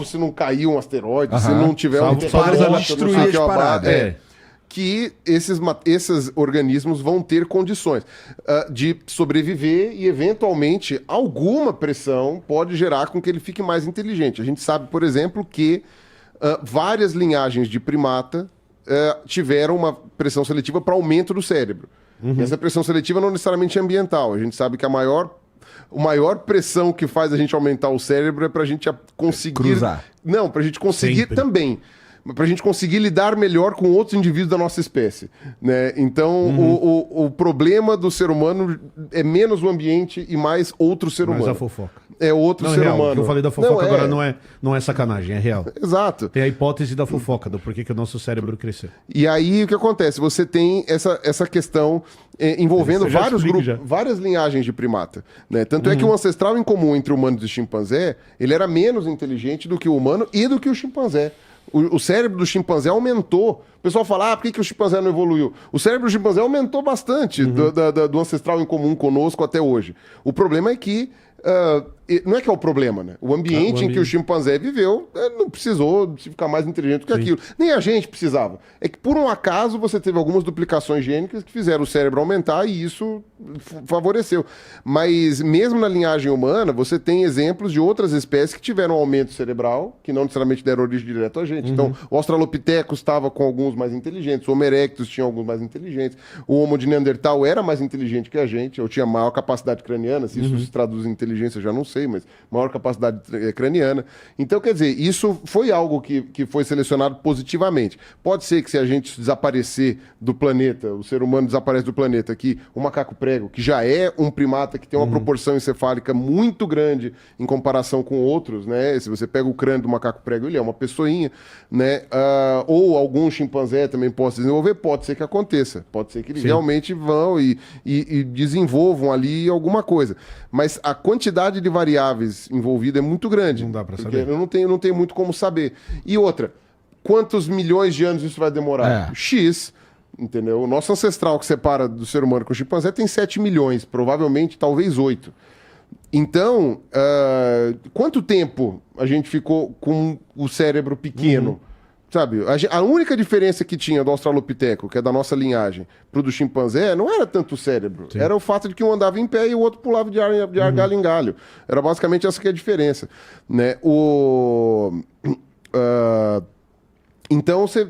se não cair um asteroide, se não tiver um terremoto, destruir as paradas. Que esses organismos vão ter condições de sobreviver e, eventualmente, alguma pressão pode gerar com que ele fique mais inteligente. A gente sabe, por exemplo, que várias linhagens de primata tiveram uma pressão seletiva para aumento do cérebro. E essa pressão seletiva não necessariamente é ambiental. A gente sabe que a maior pressão que faz a gente aumentar o cérebro é para a gente conseguir... Cruzar. Não, para a gente conseguir também. Para a gente conseguir lidar melhor com outros indivíduos da nossa espécie, né? Então, o problema do ser humano é menos o ambiente e mais outro ser humano. Mais a fofoca. É outro ser real, humano. O que eu falei da fofoca agora não é sacanagem, é real. Exato. Tem a hipótese da fofoca, do porquê que o nosso cérebro cresceu. E aí, o que acontece? Você tem essa questão envolvendo várias linhagens de primata, né? Tanto é que o ancestral em comum entre humanos e chimpanzé, ele era menos inteligente do que o humano e do que o chimpanzé. O cérebro do chimpanzé aumentou. O pessoal fala, por que o chimpanzé não evoluiu? O cérebro do chimpanzé aumentou bastante do ancestral em comum conosco até hoje. O problema é que não é que é o problema, né? O ambiente em que o chimpanzé viveu não precisou ficar mais inteligente do que aquilo. Nem a gente precisava. É que, por um acaso, você teve algumas duplicações gênicas que fizeram o cérebro aumentar e isso favoreceu. Mas, mesmo na linhagem humana, você tem exemplos de outras espécies que tiveram aumento cerebral, que não necessariamente deram origem direto a gente. Então, o Australopithecus estava com alguns mais inteligentes, o Homo erectus tinha alguns mais inteligentes, o Homo de Neandertal era mais inteligente que a gente, eu tinha maior capacidade craniana, se isso se traduz em inteligência, eu já não sei, mas maior capacidade craniana. Então, quer dizer, isso foi algo que foi selecionado positivamente. Pode ser que se a gente desaparecer do planeta, o ser humano desaparece do planeta, que o macaco prego, que já é um primata que tem uma proporção encefálica muito grande em comparação com outros, né? Se você pega o crânio do macaco prego, ele é uma pessoinha, né? Ou algum chimpanzé também possa desenvolver, pode ser que aconteça. Pode ser que eles realmente vão e desenvolvam ali alguma coisa. Mas a quantidade de variáveis envolvida é muito grande. Não dá para saber. Eu não tenho muito como saber. E outra, quantos milhões de anos isso vai demorar? X, entendeu? O nosso ancestral que separa do ser humano com o chimpanzé tem 7 milhões, provavelmente, talvez 8. Então, quanto tempo a gente ficou com o cérebro pequeno? Sabe, a única diferença que tinha do Australopiteco, que é da nossa linhagem, pro do chimpanzé, não era tanto o cérebro. Era o fato de que um andava em pé e o outro pulava de galho em galho. Era basicamente essa que é a diferença, né? Então, você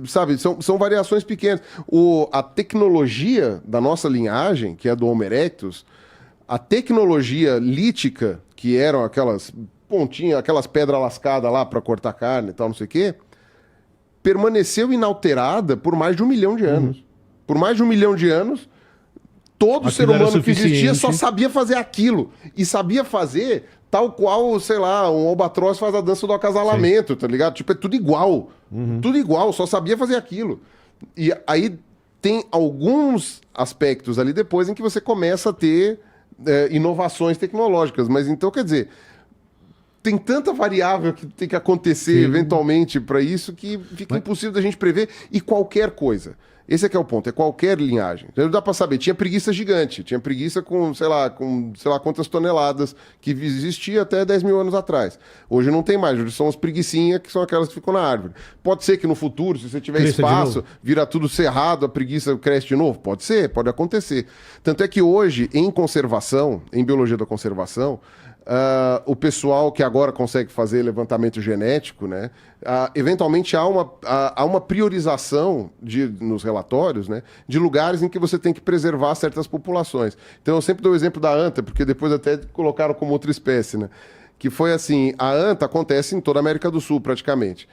sabe, são variações pequenas. A tecnologia da nossa linhagem, que é do Homo erectus, a tecnologia lítica, que eram aquelas pontinhas, aquelas pedras lascadas lá para cortar carne e tal, não sei o quê, permaneceu inalterada por mais de 1 milhão de anos. Por mais de 1 milhão de anos, todo ser humano que existia só sabia fazer aquilo. E sabia fazer tal qual, sei lá, um albatroz faz a dança do acasalamento, tá ligado? Tipo, é tudo igual. Tudo igual, só sabia fazer aquilo. E aí tem alguns aspectos ali depois em que você começa a ter inovações tecnológicas. Mas então, quer dizer, tem tanta variável que tem que acontecer eventualmente para isso que fica impossível da gente prever. E qualquer coisa. Esse é que é o ponto, é qualquer linhagem. Não dá para saber. Tinha preguiça gigante, tinha preguiça com sei lá quantas toneladas, que existia até 10 mil anos atrás. Hoje não tem mais, hoje são as preguiçinhas que são aquelas que ficam na árvore. Pode ser que no futuro, se você tiver espaço, vira tudo cerrado, a preguiça cresce de novo? Pode ser, pode acontecer. Tanto é que hoje, em conservação, em biologia da conservação, o pessoal que agora consegue fazer levantamento genético, né, eventualmente há uma priorização nos relatórios, né, de lugares em que você tem que preservar certas populações. Então eu sempre dou o exemplo da anta, porque depois até colocaram como outra espécie, né, que foi assim, a anta acontece em toda a América do Sul praticamente.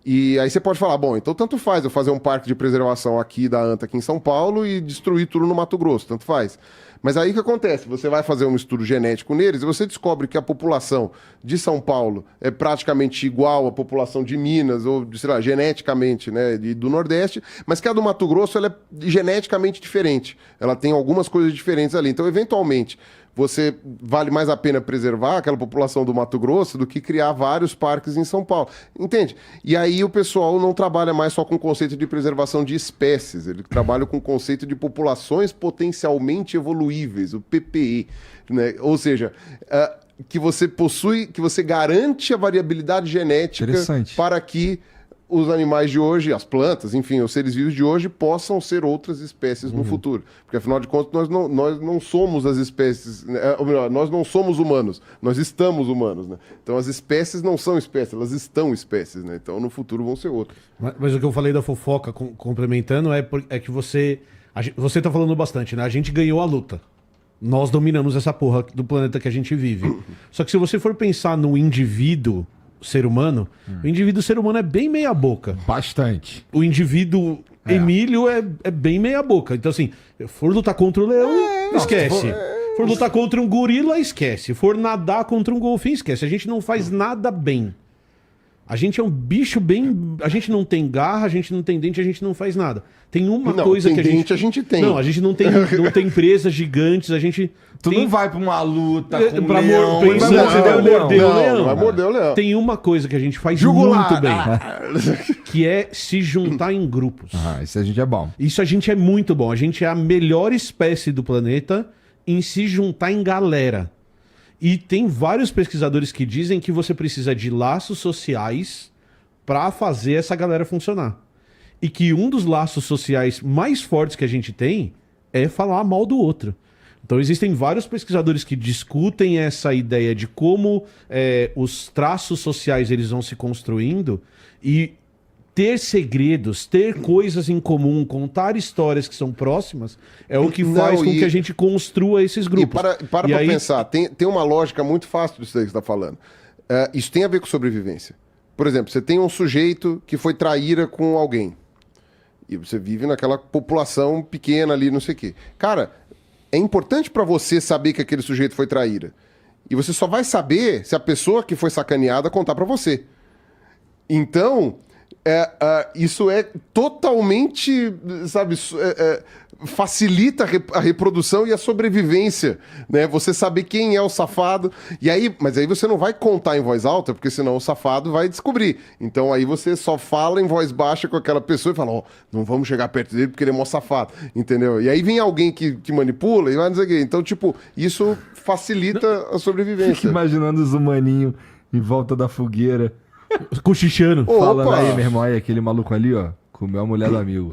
E aí você pode falar, bom, então tanto faz eu fazer um parque de preservação aqui da anta aqui em São Paulo e destruir tudo no Mato Grosso, tanto faz. Mas aí o que acontece? Você vai fazer um estudo genético neles e você descobre que a população de São Paulo é praticamente igual à população de Minas, ou, sei lá, geneticamente, né, do Nordeste, mas que a do Mato Grosso ela é geneticamente diferente. Ela tem algumas coisas diferentes ali. Então, eventualmente, vale mais a pena preservar aquela população do Mato Grosso do que criar vários parques em São Paulo. Entende? E aí o pessoal não trabalha mais só com o conceito de preservação de espécies, ele trabalha com o conceito de populações potencialmente evoluíveis, o PPE, né? Ou seja, que você possui, que você garante a variabilidade genética para que os animais de hoje, as plantas, enfim, os seres vivos de hoje possam ser outras espécies no futuro. Porque, afinal de contas, nós não somos as espécies, né? Ou melhor, nós não somos humanos, nós estamos humanos, né? Então, as espécies não são espécies, elas estão espécies, né? Então, no futuro vão ser outras. Mas o que eu falei da fofoca, complementando, é que você tá falando bastante, né? A gente ganhou a luta. Nós dominamos essa porra do planeta que a gente vive. Só que se você for pensar no indivíduo ser humano, o indivíduo ser humano é bem meia boca. Bastante. O indivíduo Emílio é bem meia boca. Então, assim, for lutar contra o leão, esquece. For lutar contra um gorila, esquece. For nadar contra um golfinho, esquece. A gente não faz nada bem. A gente é um bicho bem... A gente não tem garra, a gente não tem dente, a gente não faz nada. Tem uma coisa que a gente tem. Não, a gente não tem presas gigantes, a gente... Tu tem... não vai pra uma luta com pra um leão. pensando Não, se deve morder o leão. Não vai morder o leão. Tem uma coisa que a gente faz Jugular. muito bem, que é se juntar em grupos. Isso a gente é bom. Isso a gente é muito bom. A gente é a melhor espécie do planeta em se juntar em galera. E tem vários pesquisadores que dizem que você precisa de laços sociais para fazer essa galera funcionar. E que um dos laços sociais mais fortes que a gente tem é falar mal do outro. Então existem vários pesquisadores que discutem essa ideia de como os traços sociais eles vão se construindo e ter segredos, ter coisas em comum, contar histórias que são próximas é o que faz com que a gente construa esses grupos. E para pensar, tem uma lógica muito fácil disso aí que você está falando. Isso tem a ver com sobrevivência. Por exemplo, você tem um sujeito que foi traíra com alguém. E você vive naquela população pequena ali, não sei o quê. Cara, é importante para você saber que aquele sujeito foi traíra. E você só vai saber se a pessoa que foi sacaneada contar para você. Então, isso é totalmente, sabe, facilita a reprodução e a sobrevivência, né? Você saber quem é o safado. Mas aí você não vai contar em voz alta, porque senão o safado vai descobrir. Então aí você só fala em voz baixa com aquela pessoa e fala, não vamos chegar perto dele porque ele é mó safado, entendeu? E aí vem alguém que manipula e vai dizer que. Então, tipo, isso facilita a sobrevivência. Fico imaginando os humaninhos em volta da fogueira. Cochichando. Falando aí, meu irmão, aí, aquele maluco ali, ó, comeu a mulher do amigo.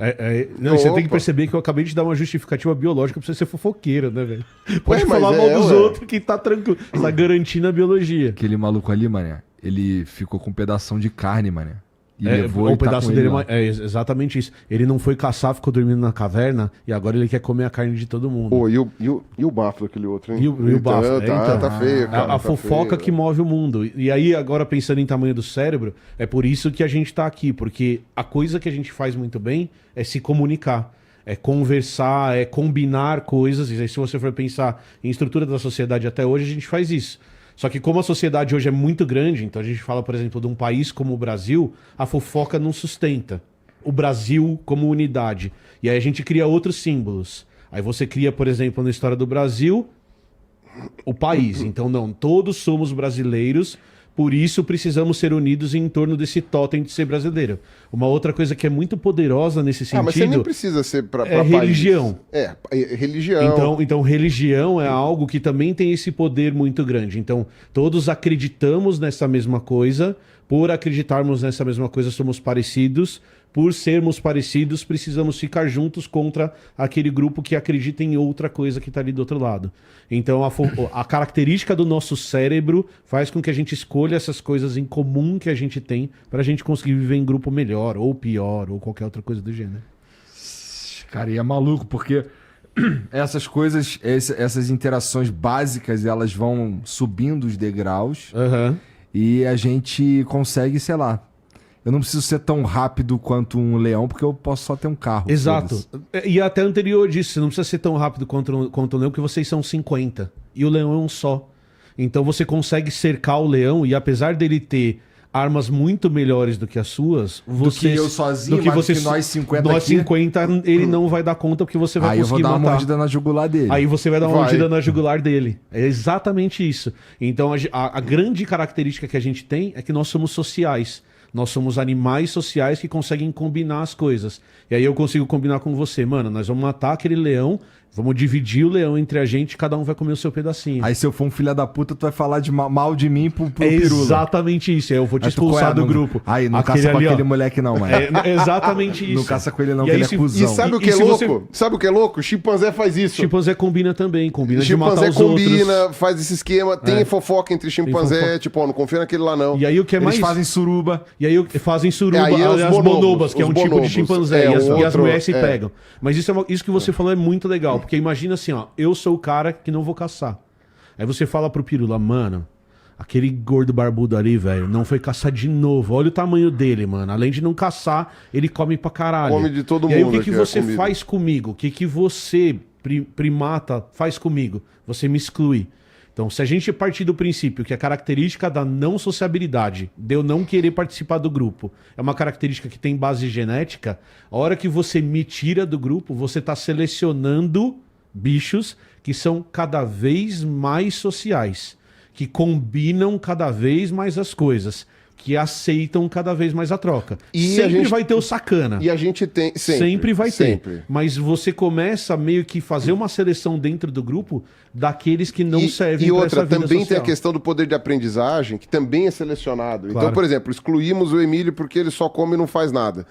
Não, você tem que perceber que eu acabei de dar uma justificativa biológica pra você ser fofoqueiro, né, velho? Pode falar mal dos outros que tá tranquilo. Tá garantindo a biologia. Aquele maluco ali, mané, ele ficou com um pedação de carne, mané. E levou um pedaço dele exatamente isso. Ele não foi caçar, ficou dormindo na caverna e agora ele quer comer a carne de todo mundo. E o bafo daquele outro, hein? E o bafo. Tá feio, cara. A fofoca que move o mundo. E aí, agora pensando em tamanho do cérebro, é por isso que a gente tá aqui. Porque a coisa que a gente faz muito bem é se comunicar. É conversar, é combinar coisas. E aí, se você for pensar em estrutura da sociedade até hoje, a gente faz isso. Só que como a sociedade hoje é muito grande, então a gente fala, por exemplo, de um país como o Brasil, a fofoca não sustenta o Brasil como unidade. E aí a gente cria outros símbolos. Aí você cria, por exemplo, na história do Brasil, o país. Então, não, todos somos brasileiros, por isso precisamos ser unidos em torno desse tótem de ser brasileiro. Uma outra coisa que é muito poderosa nesse sentido... mas você nem precisa ser para religião. Religião. Então, religião é algo que também tem esse poder muito grande. Então, todos acreditamos nessa mesma coisa. Por acreditarmos nessa mesma coisa, somos parecidos. Por sermos parecidos, precisamos ficar juntos contra aquele grupo que acredita em outra coisa que está ali do outro lado. Então, a característica do nosso cérebro faz com que a gente escolha essas coisas em comum que a gente tem para a gente conseguir viver em grupo melhor, ou pior, ou qualquer outra coisa do gênero. Cara, e é maluco, porque essas coisas, essas interações básicas, elas vão subindo os degraus e a gente consegue, sei lá, eu não preciso ser tão rápido quanto um leão, porque eu posso só ter um carro. Exato. E até anterior disso, você não precisa ser tão rápido quanto um leão, porque vocês são 50. E o leão é um só. Então você consegue cercar o leão, e apesar dele ter armas muito melhores do que as suas, do que eu sozinho, que nós 50 nós 50, ele não vai dar conta, porque você vai conseguir matar. Aí eu vou dar uma mordida na jugular dele. Aí você vai dar uma mordida na jugular dele. É exatamente isso. Então a grande característica que a gente tem é que nós somos sociais. Nós somos animais sociais que conseguem combinar as coisas. E aí eu consigo combinar com você. Mano, nós vamos matar aquele leão Vamos dividir o leão entre a gente, cada um vai comer o seu pedacinho. Aí se eu for um filho da puta, tu vai falar de mal de mim pro Pirula. Exatamente isso. Aí eu vou te expulsar do grupo. Aí, não caça com aquele moleque não, mano. Exatamente isso. Não caça com ele não, que ele é cuzão. E sabe o que é louco? Sabe o que é louco? O chimpanzé faz isso. Chimpanzé combina também, combina de chimpanzé matar os combina, outros. faz esse esquema, tem fofoca entre chimpanzé, tipo, ó, não confia naquele lá não. E aí o que é mais... Eles fazem suruba. E aí fazem suruba, aí as bonobas, que é um tipo de bonobos. chimpanzé, e as mulheres se é. pegam. Mas isso que você falou é muito legal, porque imagina assim, ó, eu sou o cara que não vou caçar. Aí você fala pro Pirula, mano, aquele gordo barbudo ali, velho, não foi caçar de novo. Olha o tamanho dele, mano. Além de não caçar, ele come pra caralho. Come de todo mundo. E aí o que você faz comigo? O que você, primata, faz comigo? Você me exclui. Então, se a gente partir do princípio que a característica da não sociabilidade, de eu não querer participar do grupo, é uma característica que tem base genética, a hora que você me tira do grupo, você está selecionando bichos que são cada vez mais sociais, que combinam cada vez mais as coisas, que aceitam cada vez mais a troca. E sempre a gente... vai ter o sacana. E a gente tem... Sempre vai sempre. ter. Mas você começa a meio que fazer uma seleção dentro do grupo daqueles que não servem para essa vida social. E outra, também tem a questão do poder de aprendizagem, que também é selecionado. Claro. Então, por exemplo, excluímos o Emílio porque ele só come e não faz nada.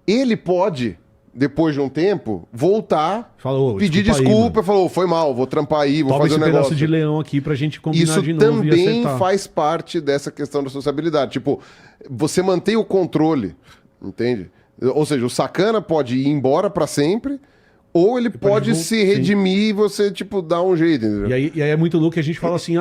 Ele pode, depois de um tempo, voltar, pedir desculpa, falou, foi mal, vou trampar aí, vou fazer um negócio. Pedaço de leão aqui pra gente combinar isso de novo e também acertar. faz parte dessa questão da sociabilidade. Tipo, você mantém o controle, entende? Ou seja, o sacana pode ir embora pra sempre, ou ele pode se redimir e você, tipo, dar um jeito, entendeu? E aí é muito louco que a gente fala assim,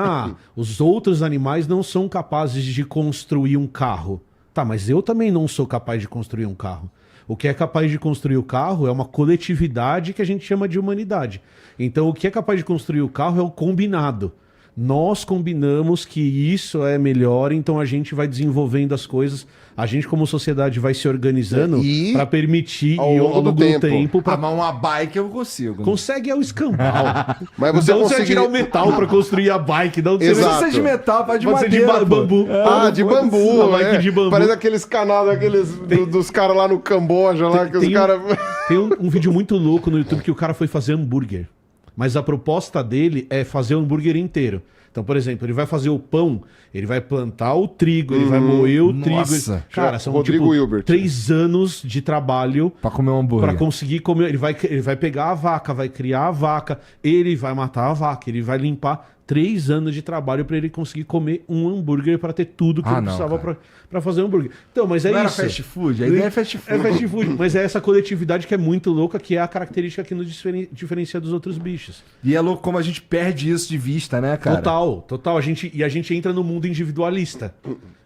os outros animais não são capazes de construir um carro. Tá, mas eu também não sou capaz de construir um carro. O que é capaz de construir o carro é uma coletividade que a gente chama de humanidade. Então, o que é capaz de construir o carro é o combinado. Nós combinamos que isso é melhor, então a gente vai desenvolvendo as coisas. A gente, como sociedade, vai se organizando para permitir ao longo do tempo. Pra... Mas uma bike eu consigo. Consegue é o escambau. Mas você não consegue tirar o metal para construir a bike. Não Exato. Não precisa de metal, pode de madeira, de bambu. De bambu. Bike de bambu. Parece aqueles canais dos caras lá no Camboja, lá que os caras... Tem um vídeo muito louco no YouTube que o cara foi fazer hambúrguer. Mas a proposta dele é fazer o hambúrguer inteiro. Então, por exemplo, ele vai fazer o pão, ele vai plantar o trigo, ele vai moer o trigo. Cara, são Rodrigo Hilbert. 3 anos de trabalho pra comer um hambúrguer. Pra conseguir comer. Ele vai pegar a vaca, vai criar a vaca, ele vai matar a vaca, ele vai limpar. 3 anos de trabalho pra ele conseguir comer um hambúrguer pra ter tudo que ele precisava pra fazer um hambúrguer. Então, mas é não isso. Era fast food? A ideia é fast food. É fast food, mas é essa coletividade que é muito louca, que é a característica que nos diferencia dos outros bichos. E é louco como a gente perde isso de vista, né, cara? Total. A gente entra no mundo individualista.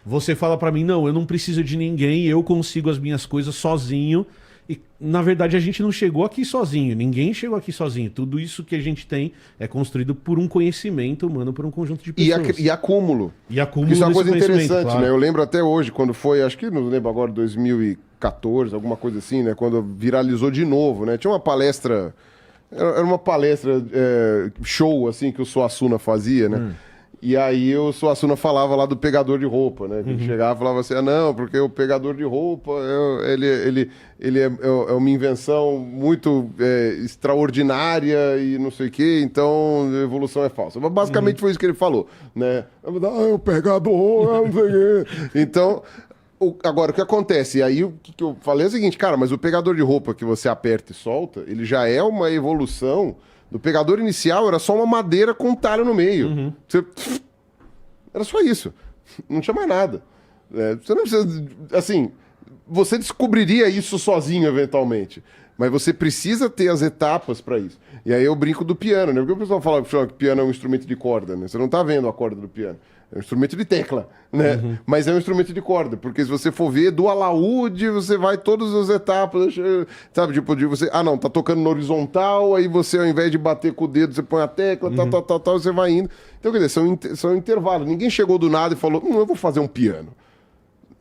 Você fala pra mim, não, eu não preciso de ninguém, eu consigo as minhas coisas sozinho. E, na verdade, a gente não chegou aqui sozinho. Ninguém chegou aqui sozinho. Tudo isso que a gente tem é construído por um conhecimento humano, por um conjunto de pessoas. E acúmulo. Isso é uma coisa interessante, claro. né? Eu lembro até hoje, quando foi, acho que não lembro agora, 2014, alguma coisa assim, né? Quando viralizou de novo, né? Tinha uma palestra... Era uma palestra show, assim, que o Suassuna fazia, né? E aí o Suassuna falava lá do pegador de roupa, né? Ele chegava e falava assim, não, porque o pegador de roupa, ele é uma invenção muito extraordinária e não sei o quê, então a evolução é falsa. Mas basicamente foi isso que ele falou, né? O pegador, não sei o quê. Então... Agora, o que acontece? E aí, o que eu falei é o seguinte, cara, mas o pegador de roupa que você aperta e solta, ele já é uma evolução do pegador inicial, era só uma madeira com um talho no meio. Era só isso. Não tinha mais nada. Você não precisa... Assim, você descobriria isso sozinho, eventualmente. Mas você precisa ter as etapas para isso. E aí eu brinco do piano, né? Porque o pessoal fala que piano é um instrumento de corda, né? Você não tá vendo a corda do piano. É um instrumento de tecla, né? Mas é um instrumento de corda, porque se você for ver do alaúde, você vai todas as etapas, sabe? Tipo, de você... não, tá tocando no horizontal, aí você, ao invés de bater com o dedo, você põe a tecla, tal, você vai indo. Então, quer dizer, são intervalos. Ninguém chegou do nada e falou, eu vou fazer um piano.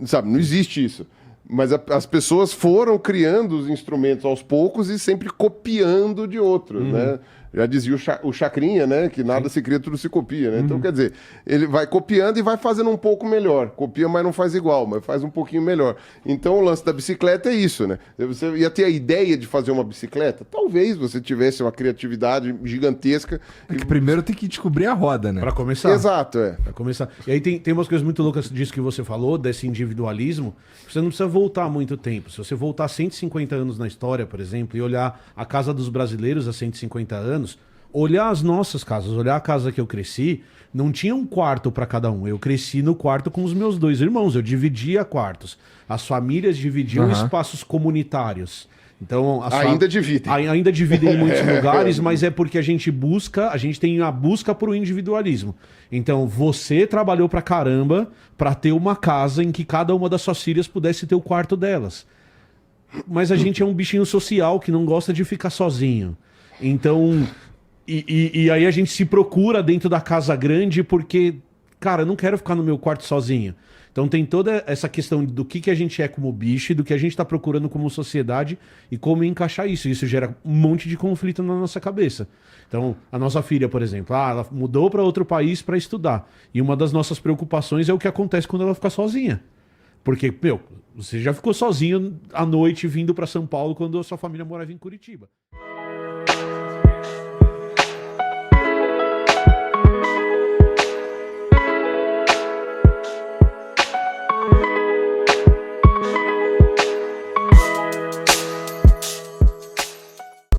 Sabe? Não existe isso. Mas as pessoas foram criando os instrumentos aos poucos e sempre copiando de outros, né? Já dizia o Chacrinha, né? Que nada se cria, tudo se copia, né? Então, quer dizer, ele vai copiando e vai fazendo um pouco melhor. Copia, mas não faz igual, mas faz um pouquinho melhor. Então, o lance da bicicleta é isso, né? Você ia ter a ideia de fazer uma bicicleta? Talvez você tivesse uma criatividade gigantesca. É que primeiro tem que descobrir a roda, né? Pra começar. Exato, é. Pra começar. E aí tem umas coisas muito loucas disso que você falou, desse individualismo. Você não precisa voltar muito tempo. Se você voltar 150 anos na história, por exemplo, e olhar a casa dos brasileiros há 150 anos, olhar as nossas casas, olhar a casa que eu cresci, não tinha um quarto para cada um. Eu cresci no quarto com os meus 2 irmãos. Eu dividia quartos. As famílias dividiam espaços comunitários. Então, ainda dividem. Ainda dividem em muitos lugares, mas é porque a gente tem a busca por um individualismo. Então, você trabalhou pra caramba pra ter uma casa em que cada uma das suas filhas pudesse ter o quarto delas. Mas a gente é um bichinho social que não gosta de ficar sozinho. Então, e aí a gente se procura dentro da casa grande porque, cara, eu não quero ficar no meu quarto sozinho. Então tem toda essa questão do que a gente é como bicho, do que a gente está procurando como sociedade e como encaixar isso. Isso gera um monte de conflito na nossa cabeça. Então, a nossa filha, por exemplo, ela mudou para outro país para estudar. E uma das nossas preocupações é o que acontece quando ela ficar sozinha. Porque, você já ficou sozinho à noite vindo para São Paulo quando a sua família morava em Curitiba.